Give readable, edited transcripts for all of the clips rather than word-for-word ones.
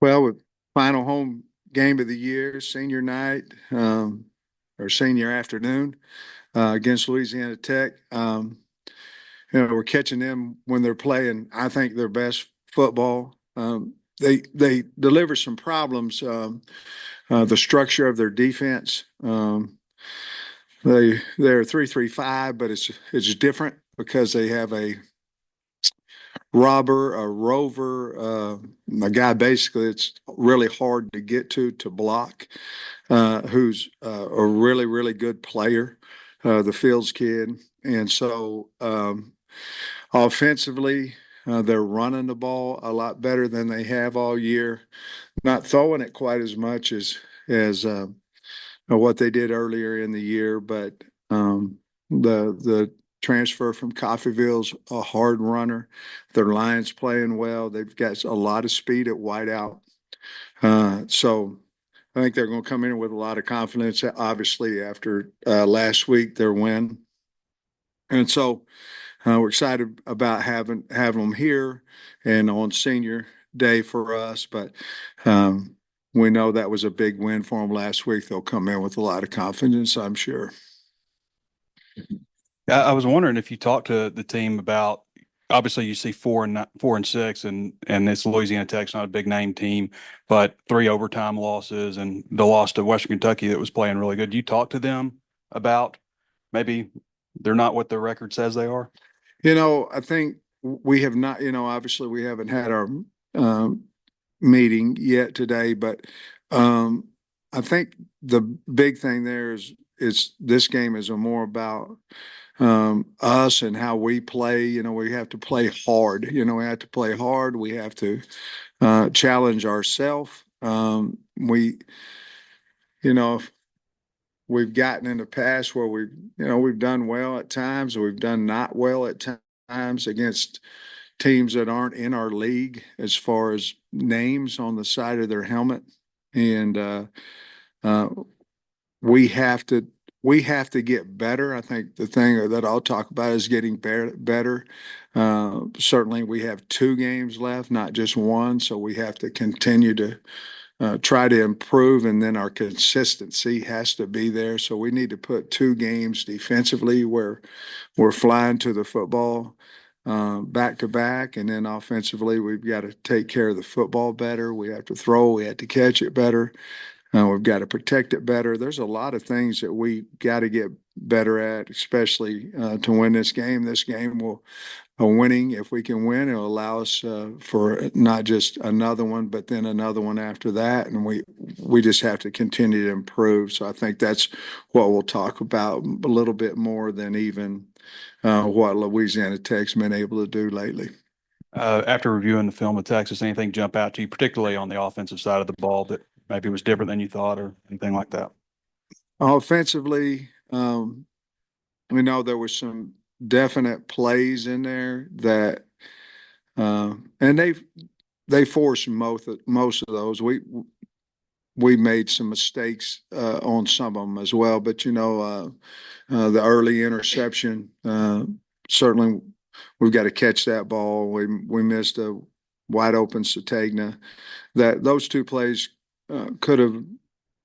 Well, with final home game of the year, senior night, or senior afternoon, against Louisiana Tech. We're catching them when they're playing, I think, their best football. They deliver some problems. The structure of their defense. They're 3-3-5, but it's different because they have a robber, a rover, a guy basically it's really hard to get to block, who's a really, really good player, the Fields kid. And so offensively, they're running the ball a lot better than they have all year, not throwing it quite as much as what they did earlier in the year, but the transfer from Coffeyville's a hard runner. Their line's playing well. They've got a lot of speed at wideout. So I think they're going to come in with a lot of confidence, obviously, after last week, their win. And so we're excited about having them here and on senior day for us. But we know that was a big win for them last week. They'll come in with a lot of confidence, I'm sure. I was wondering if you talked to the team about obviously you see 4-6 and it's Louisiana Tech's not a big name team, but three overtime losses and the loss to Western Kentucky that was playing really good. You talk to them about maybe they're not what the record says they are? I think we have not, obviously we haven't had our um, meeting yet today, but I think the big thing there is this game is more about us and how we play. We have to play hard. We have to play hard. We have to challenge ourselves. You know, we've gotten in the past where we've done well at times, or we've done not well at times against teams that aren't in our league as far as names on the side of their helmet, and uh, we have to we have to get better. I think the thing that I'll talk about is getting better. Certainly, we have two games left, not just one, so we have to continue to try to improve, and then our consistency has to be there. So we need to put two games defensively where we're flying to the football back to back, and then offensively we've got to take care of the football better. We have to throw, we have to catch it better. We've got to protect it better. There's a lot of things that we got to get better at, especially to win this game. This game will winning. If we can win, it'll allow us for not just another one, but then another one after that. And we just have to continue to improve. So I think that's what we'll talk about a little bit more than even what Louisiana Tech's been able to do lately. After reviewing the film of Texas, anything jump out to you, particularly on the offensive side of the ball that maybe was different than you thought or anything like that? Offensively, we know there was some definite plays in there that, and they forced most of those. We made some mistakes on some of them as well, but the early interception, certainly we've got to catch that ball. We missed a wide open Satagna. That those two plays could have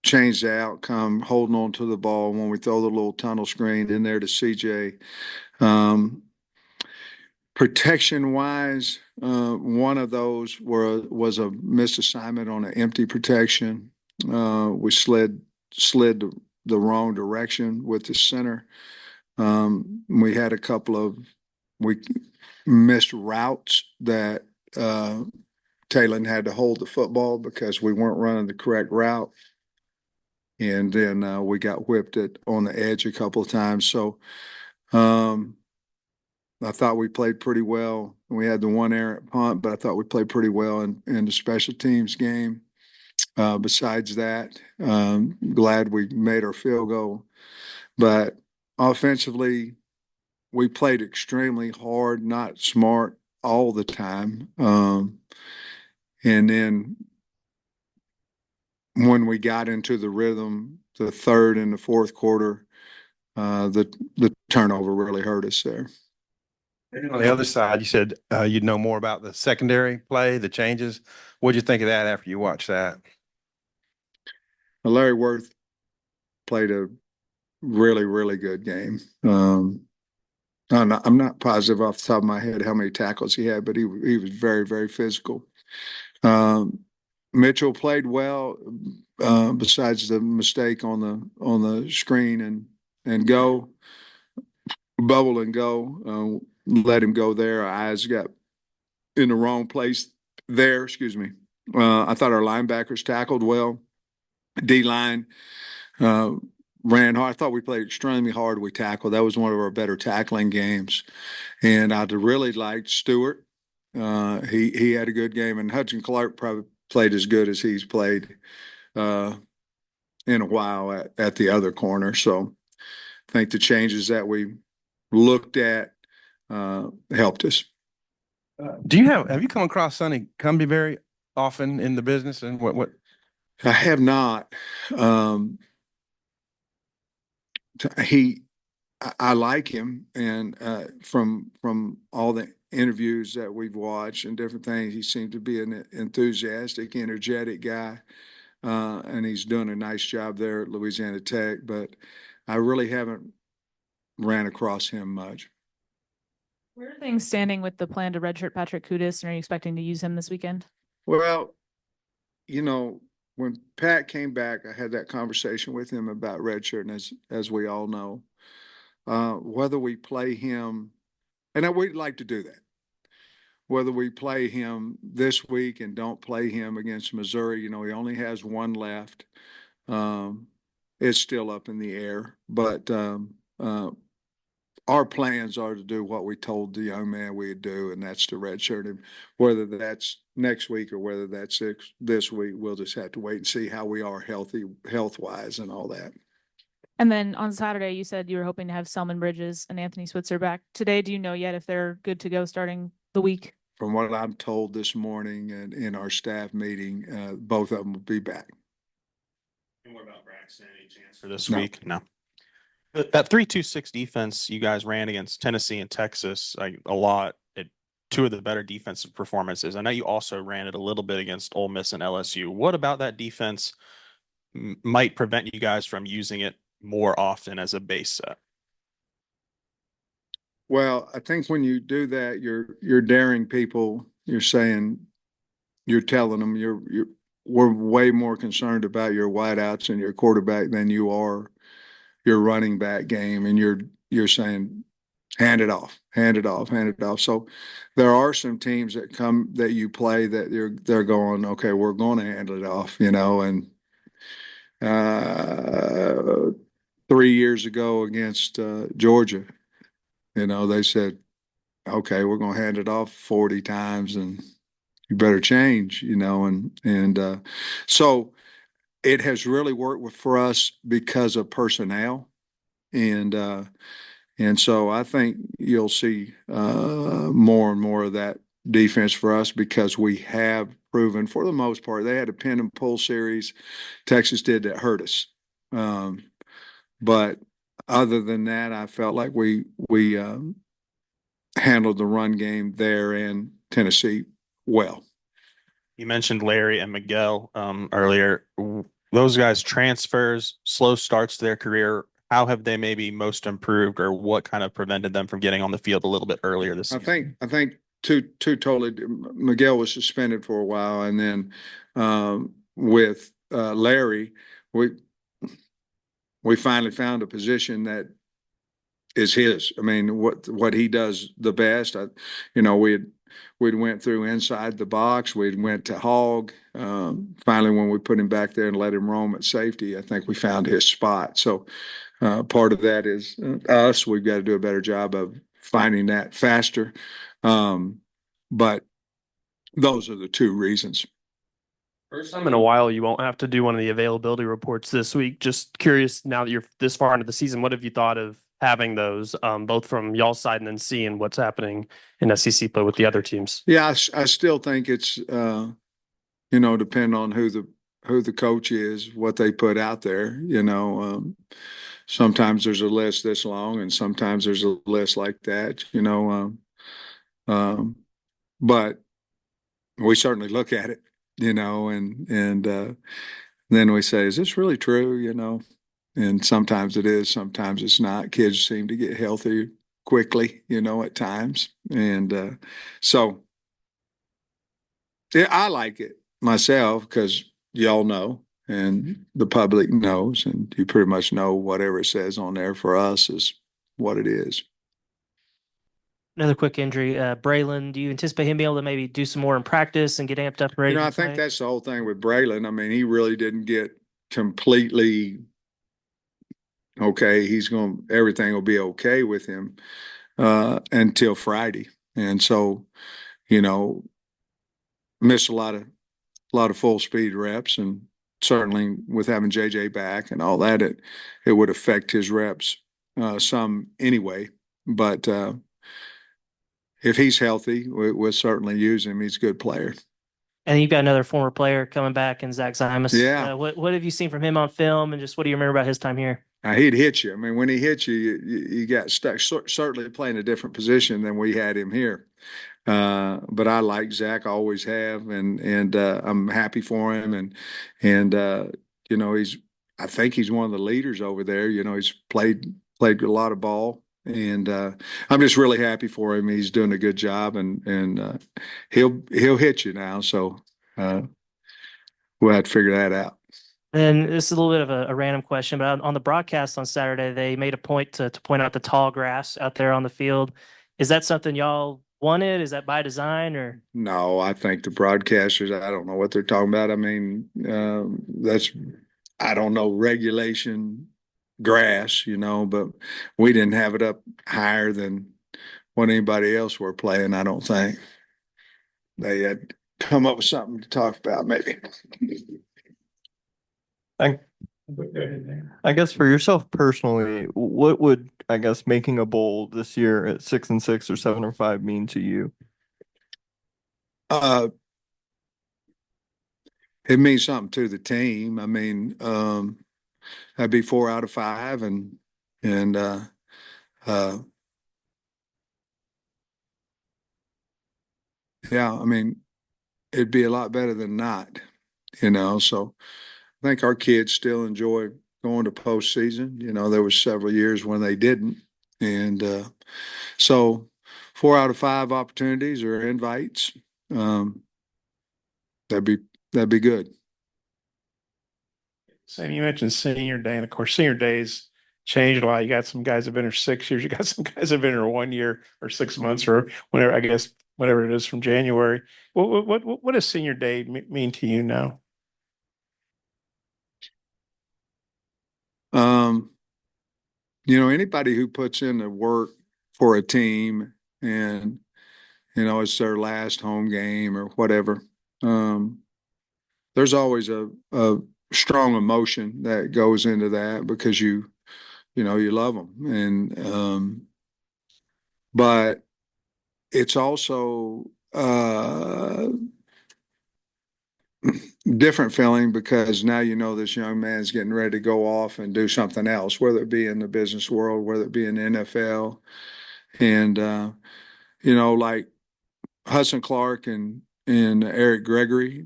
changed the outcome, holding on to the ball when we throw the little tunnel screen in there to CJ. Um, Protection wise, one of those was a missed assignment on an empty protection. We slid the wrong direction with the center. We had a couple of we missed routes that Talon had to hold the football because we weren't running the correct route, and then we got whipped on the edge a couple of times. So um, I thought we played pretty well. We had the one errant punt, but I thought we played pretty well in the special teams game. Besides that, glad we made our field goal. But offensively, we played extremely hard, not smart all the time. And then when we got into the rhythm, the third and the fourth quarter, the turnover really hurt us there. And on the other side, you said you'd know more about the secondary play, the changes. What'd you think of that after you watched that? Larry Worth played a really, really good game. I'm not positive off the top of my head how many tackles he had, but he was very, very physical. Um, Mitchell played well, besides the mistake on the screen and go bubble and go. Let him go there. Our eyes got in the wrong place there. Excuse me. I thought our linebackers tackled well. D line uh, ran hard. I thought we played extremely hard. We tackled. That was one of our better tackling games. And I really liked Stewart. He had a good game, and Hudson Clark probably played as good as he's played uh, in a while at the other corner. So I think the changes that we looked at helped us. Do you have you come across Sonny Cumby very often in the business, and what I have not. Um, he, I like him, and from all the interviews that we've watched and different things, he seemed to be an enthusiastic, energetic guy, and he's doing a nice job there at Louisiana Tech. But I really haven't ran across him much. Where are things standing with the plan to redshirt Patrick Kudus, and are you expecting to use him this weekend? Well, you know, when Pat came back, I had that conversation with him about redshirt, and as we all know, whether we play him, and we'd like to do that. Whether we play him this week and don't play him against Missouri, he only has one left. Um, it's still up in the air, but our plans are to do what we told the young man we'd do, and that's to redshirt him. Whether that's next week or whether that's this week, we'll just have to wait and see how we are health wise, and all that. And then on Saturday, you said you were hoping to have Selman Bridges and Anthony Switzer back. Today, do you know yet if they're good to go starting the week? From what I'm told this morning and in our staff meeting, both of them will be back. And what about Braxton? Any chance for this No. week? No. That 3-2-6 defense you guys ran against Tennessee and Texas a lot. Two of the better defensive performances. I know you also ran it a little bit against Ole Miss and LSU. What about that defense might prevent you guys from using it more often as a base set? Well, I think when you do that, you're daring people. You're saying, you're telling them we're way more concerned about your wideouts and your quarterback than you are your running back game, and you're saying, hand it off, hand it off, hand it off. So there are some teams that you play that they're going, okay, we're going to handle it off, and 3 years ago against Georgia, they said, okay, we're going to hand it off 40 times, and you better change, and so it has really worked for us because of personnel, and so I think you'll see more and more of that defense for us, because we have proven, for the most part, they had a pin and pull series Texas did that hurt us. But other than that, I felt like we handled the run game there in Tennessee well. You mentioned Larry and Miguel earlier. Those guys transfers, slow starts to their career. How have they maybe most improved, or what kind of prevented them from getting on the field a little bit earlier this season? I think two totally. Miguel was suspended for a while, and then with Larry, we finally found a position that is his. I mean, what he does the best. We'd went through inside the box. We'd went to hog. Finally, when we put him back there and let him roam at safety, I think we found his spot. So part of that is us. We've got to do a better job of finding that faster. But those are the two reasons. First time in a while, you won't have to do one of the availability reports this week. Just curious, now that you're this far into the season, what have you thought of having those, both from y'all's side and then seeing what's happening in SEC play with the other teams? Yeah, I still think it's depend on who the coach is, what they put out there. Sometimes there's a list this long, and sometimes there's a list like that. But we certainly look at it, and then we say, is this really true? And sometimes it is, sometimes it's not. Kids seem to get healthy quickly, at times. And so yeah, I like it myself because y'all know and the public knows, and you pretty much know whatever it says on there for us is what it is. Another quick injury. Braylon, do you anticipate him being able to maybe do some more in practice and get amped up and ready I to think play? that's the whole thing with Braylon. I mean, he really didn't get completely okay. Everything will be okay with him until Friday. And so, you know, missed a lot of full speed reps, and certainly with having JJ back and all that, it would affect his reps some anyway. But if he's healthy, we'll certainly use him. He's a good player. And you've got another former player coming back in Zach Zymas. Yeah. What have you seen from him on film, and just what do you remember about his time here? He'd hit you. I mean, when he hit you, you got stuck. Certainly playing a different position than we had him here. But I like Zach, always have, and I'm happy for him. And I think he's one of the leaders over there. He's played a lot of ball, and I'm just really happy for him. He's doing a good job, and he'll hit you now. So we'll have to figure that out. And this is a little bit of a random question, but on the broadcast on Saturday, they made a point to point out the tall grass out there on the field. Is that something y'all wanted? Is that by design or? No, I think the broadcasters, I don't know what they're talking about. I mean, I don't know, regulation grass, but we didn't have it up higher than what anybody else were playing, I don't think. They had come up with something to talk about, maybe. I guess for yourself personally, what would I guess making a bowl this year at 6-6 or 7-5 mean to you? Uh, it means something to the team. I mean, that'd be 4 out of 5, and uh, yeah, I mean, it'd be a lot better than not, So I think our kids still enjoy going to postseason. There was several years when they didn't, and so 4 out of 5 opportunities or invites. Um, that'd be good. Sam, you mentioned senior day, and of course, senior days changed a lot. You got some guys have been here 6 years. You got some guys have been here 1 year or 6 months or whatever. I guess whatever it is from January. What does senior day mean to you now? Um, anybody who puts in the work for a team and it's their last home game or whatever. There's always a strong emotion that goes into that because you love them, and but it's also different feeling because now this young man's getting ready to go off and do something else, whether it be in the business world, whether it be in the NFL, and like Hudson Clark and Eric Gregory.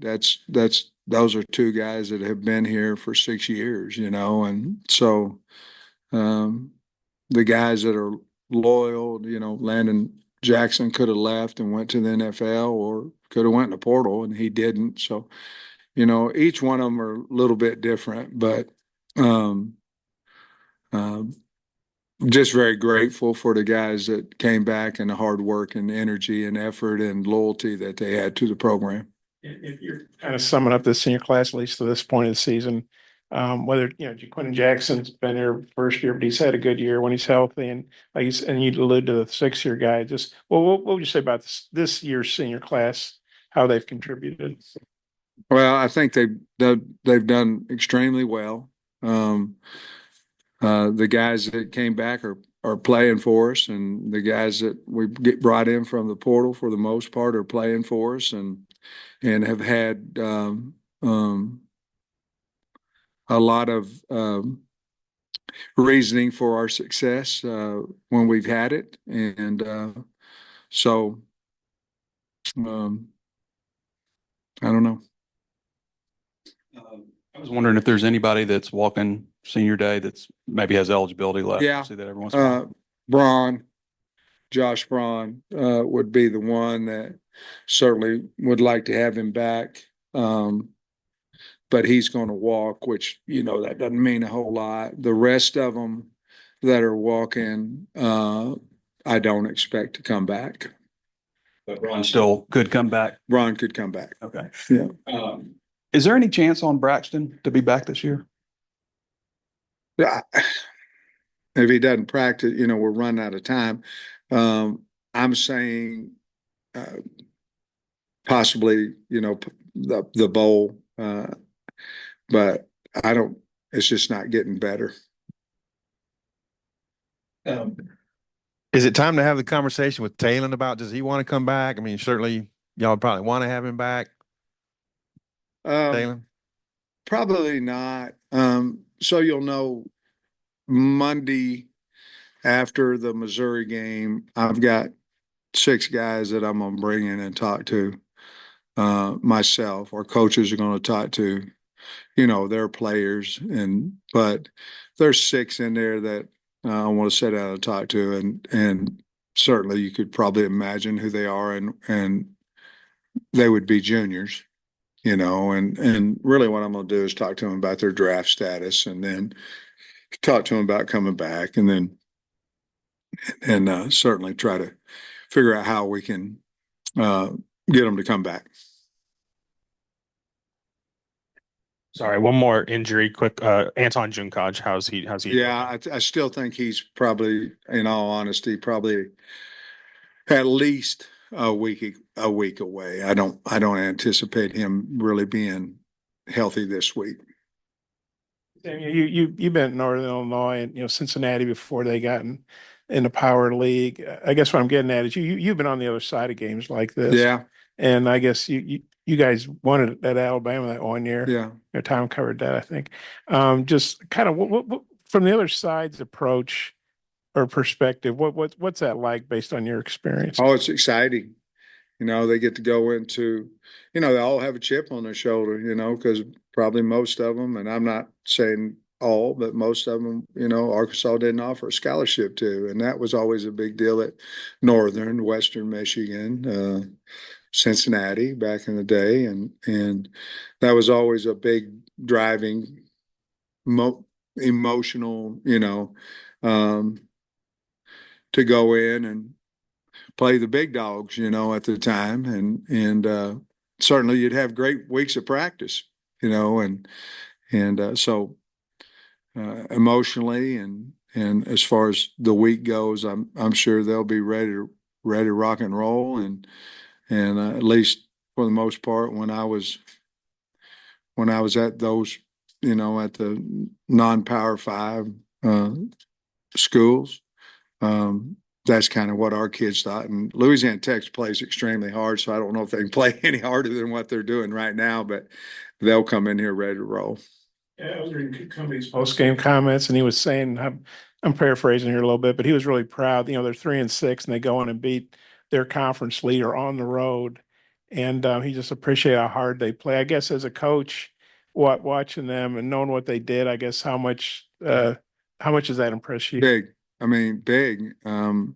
Those are two guys that have been here for 6 years, and so the guys that are loyal, Landon Jackson could have left and went to the NFL or could have went in the portal and he didn't. So, each one of them are a little bit different, but um, um, just very grateful for the guys that came back and the hard work and energy and effort and loyalty that they had to the program. If you're kind of summing up this senior class, at least to this point of the season, whether Jaquin Jackson's been here first year, but he's had a good year when he's healthy, and and you allude to the 6 year guy. Just what would you say about this year's senior class? How they've contributed? Well, I think they've done extremely well. The guys that came back are playing for us, and the guys that we get brought in from the portal for the most part are playing for us, and have had a lot of reasoning for our success when we've had it, and so I don't know. I was wondering if there's anybody that's walking senior day that's maybe has eligibility left. Yeah. I see that every once in a while. Braun, Josh Braun, would be the one that certainly would like to have him back. But he's going to walk, which, that doesn't mean a whole lot. The rest of them that are walking, I don't expect to come back. But Ron still could come back. Braun could come back. Okay. Yeah. Is there any chance on Braxton to be back this year? Yeah. If he doesn't practice, we're running out of time. I'm saying possibly, the bowl, but I don't. It's just not getting better. Is it time to have the conversation with Talon about, does he want to come back? I mean, certainly y'all probably want to have him back. Talon? Probably not. So you'll know Monday after the Missouri game, I've got 6 guys that I'm gonna bring in and talk to. Myself, our coaches are gonna talk to, their players, but there's 6 in there that I want to sit down and talk to, and certainly you could probably imagine who they are, and they would be juniors, and really what I'm going to do is talk to them about their draft status, and then talk to them about coming back, and then certainly try to figure out how we can get them to come back. Sorry, one more injury, quick. Anton Junkaj, how's he? Yeah, I still think he's probably, in all honesty, probably at least a week away. I don't anticipate him really being healthy this week. You've been in Northern Illinois and Cincinnati before they got in the power league. I guess what I'm getting at is you've been on the other side of games like this. Yeah, And I guess you guys won it at Alabama that one year. yeah. Tom covered that, I think. Just kind of what from the other side's approach or perspective, what's that like based on your experience? Oh, it's exciting. They get to go into, they all have a chip on their shoulder, because probably most of them, and I'm not saying all, but most of them, Arkansas didn't offer a scholarship to. And that was always a big deal at Northern, Western Michigan, Cincinnati back in the day. And that was always a big driving, emotional, to go in and play the big dogs, at the time. And certainly you'd have great weeks of practice, and so emotionally and as far as the week goes, I'm sure they'll be ready to rock and roll. And at least for the most part, when I was at those, at the non-Power 5 schools, that's kind of what our kids thought. And Louisiana Tech plays extremely hard, so I don't know if they can play any harder than what they're doing right now, but they'll come in here ready to roll. Yeah, I was reading Cumbie's post-game comments, and he was saying, I'm paraphrasing here a little bit, but he was really proud. They're 3-6, and they go in and beat their conference leader on the road, and he just appreciated how hard they play. I guess as a coach, watching them and knowing what they did, I guess how much does that impress you? Big. I mean, big. In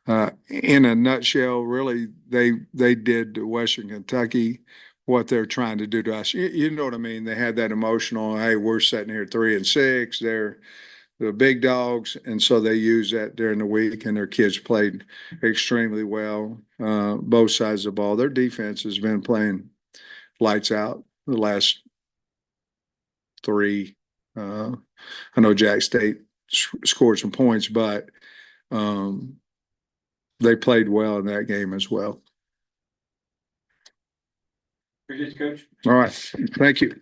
a nutshell, really, they did to Western Kentucky what they're trying to do to us. You know what I mean? They had that emotional, hey, we're sitting here 3-6. They're the big dogs. And so they use that during the week, and their kids played extremely well, both sides of the ball. Their defense has been playing lights out the last 3. I know Jack State scored some points, but they played well in that game as well. Appreciate you, Coach. All right. Thank you.